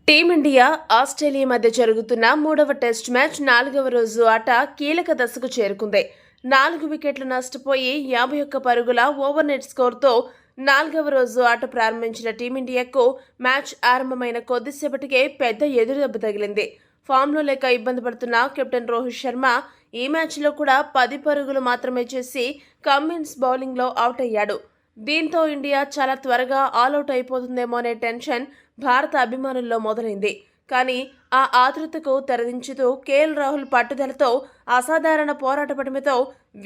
Team India Australia మధ్య జరుగుతున్న మూడవ టెస్ట్ మ్యాచ్ 4వ రోజు ఆట కీలక దశకు చేరుకుంది. 4 వికెట్లు నష్టపోయి 51 పరుగుల ఓవర్ నెట్ స్కోర్తో 4వ రోజు ఆట ప్రారంభించిన టీమిండియాకు మ్యాచ్ ఆరంభమైన కొద్దిసేపటికే పెద్ద ఎదురుదెబ్బ తగిలింది. ఫామ్లో లేక ఇబ్బంది పడుతున్న కెప్టెన్ రోహిత్ శర్మ ఈ మ్యాచ్లో కూడా 10 పరుగులు మాత్రమే చేసి కమ్మిన్స్ బౌలింగ్లో అవుట్ అయ్యాడు. దీంతో ఇండియా చాలా త్వరగా ఆల్అవుట్ అయిపోతుందేమో అనే టెన్షన్ భారత అభిమానుల్లో మొదలైంది. కానీ ఆ ఆతృతకు తెరదించుతూ కేఎల్ రాహుల్ పట్టుదలతో, అసాధారణ పోరాట పటిమతో,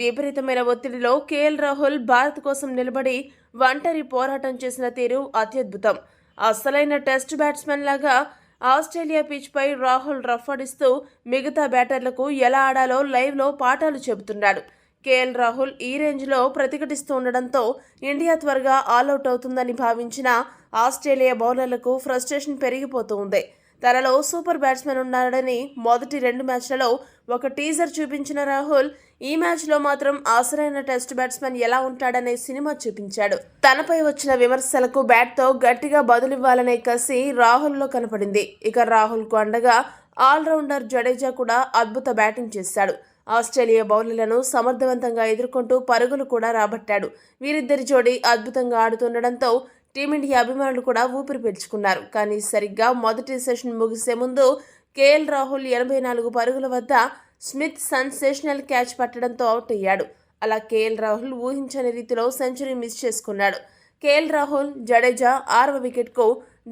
విపరీతమైన ఒత్తిడిలో కేఎల్ రాహుల్ భారత్ కోసం నిలబడి ఒంటరి పోరాటం చేసిన తీరు అత్యద్భుతం. అసలైన టెస్ట్ బ్యాట్స్మెన్ లాగా ఆస్ట్రేలియా పిచ్పై రాహుల్ రఫ్ఫాడిస్తూ మిగతా బ్యాటర్లకు ఎలా ఆడాలో లైవ్లో పాఠాలు చెబుతున్నాడు. కేఎల్ రాహుల్ ఈ రేంజ్లో ప్రతిఘటిస్తూ ఉండడంతో ఇండియా త్వరగా ఆల్అవుట్ అవుతుందని భావించిన ఆస్ట్రేలియా బౌలర్లకు ఫ్రస్ట్రేషన్ పెరిగిపోతూ ఉంది. తనలో సూపర్ బ్యాట్స్మెన్ ఉన్నాడని మొదటి 2 మ్యాచ్లలో ఒక టీజర్ చూపించిన రాహుల్ ఈ మ్యాచ్లో మాత్రం అసలైన టెస్ట్ బ్యాట్స్మెన్ ఎలా ఉంటాడనే సినిమా చూపించాడు. తనపై వచ్చిన విమర్శలకు బ్యాట్తో గట్టిగా బదులివ్వాలనే కసి రాహుల్లో కనపడింది. ఇక రాహుల్కు అండగా ఆల్రౌండర్ జడేజా కూడా అద్భుత బ్యాటింగ్ చేశాడు. ఆస్ట్రేలియా బౌలర్లను సమర్థవంతంగా ఎదుర్కొంటూ పరుగులు కూడా రాబట్టాడు. వీరిద్దరి జోడీ అద్భుతంగా ఆడుతుండడంతో టీమిండియా అభిమానులు కూడా ఊపిరి పీల్చుకున్నారు. కానీ సరిగ్గా మొదటి సెషన్ ముగిసే ముందు కేఎల్ రాహుల్ 84 పరుగుల వద్ద స్మిత్ సెన్సేషనల్ క్యాచ్ పట్టడంతో అవుట్ అయ్యాడు. అలా కేఎల్ రాహుల్ ఊహించని రీతిలో సెంచరీ మిస్ చేసుకున్నాడు. కేఎల్ రాహుల్, జడేజా 6వ వికెట్కు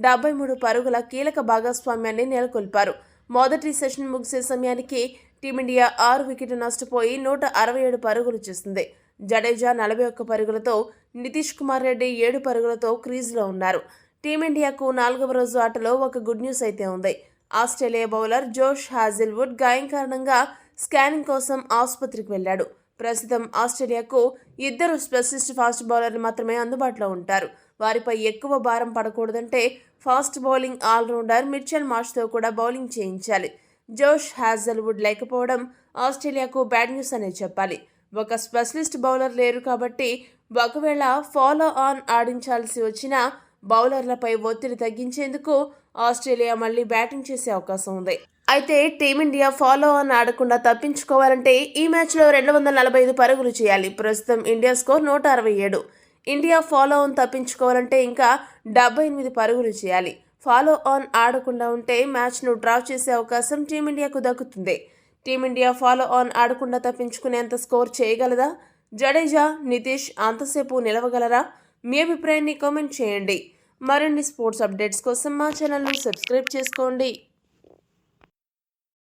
73 పరుగుల కీలక భాగస్వామ్యాన్ని నెలకొల్పారు. మొదటి సెషన్ ముగిసే సమయానికి టీమిండియా 6 వికెట్లు నష్టపోయి 167 పరుగులు చేసింది. జడేజా 41 పరుగులతో, నితీష్ కుమార్ రెడ్డి 7 పరుగులతో క్రీజ్లో ఉన్నారు. టీమిండియాకు 4వ రోజు ఆటలో ఒక గుడ్ న్యూస్ అయితే ఉంది. ఆస్ట్రేలియా బౌలర్ జోష్ హాజిల్వుడ్ గాయం కారణంగా స్కానింగ్ కోసం ఆసుపత్రికి వెళ్లాడు. ప్రస్తుతం ఆస్ట్రేలియాకు 2 స్పెషలిస్ట్ ఫాస్ట్ బౌలర్లు మాత్రమే అందుబాటులో ఉంటారు. వారిపై ఎక్కువ భారం పడకూడదంటే ఫాస్ట్ బౌలింగ్ ఆల్రౌండర్ మిచెల్ మార్ష్తో కూడా బౌలింగ్ చేయించాలి. జోష్ హాజల్వుడ్ లేకపోవడం ఆస్ట్రేలియాకు బ్యాడ్ న్యూస్ అనే చెప్పాలి. ఒక స్పెషలిస్ట్ బౌలర్ లేరు కాబట్టి ఒకవేళ ఫాలో ఆన్ ఆడించాల్సి వచ్చినా బౌలర్లపై ఒత్తిడి తగ్గించేందుకు ఆస్ట్రేలియా మళ్లీ బ్యాటింగ్ చేసే అవకాశం ఉంది. అయితే టీమిండియా ఫాలో ఆన్ ఆడకుండా తప్పించుకోవాలంటే ఈ మ్యాచ్లో 245 పరుగులు చేయాలి. ప్రస్తుతం India score 167. India follow on తప్పించుకోవాలంటే ఇంకా 78 పరుగులు చేయాలి. ఫాలో ఆన్ ఆడకుండా ఉంటే మ్యాచ్ను డ్రా చేసే అవకాశం టీమిండియాకు దక్కుతుంది. టీమిండియా ఫాలో ఆన్ ఆడకుండా తప్పించుకునేంత స్కోర్ చేయగలదా? జడేజా, నితీష్ అంతసేపు నిలవగలరా? మీ అభిప్రాయాన్ని కామెంట్ చేయండి. మరిన్ని స్పోర్ట్స్ అప్డేట్స్ కోసం మా ఛానల్ను సబ్స్క్రైబ్ చేసుకోండి.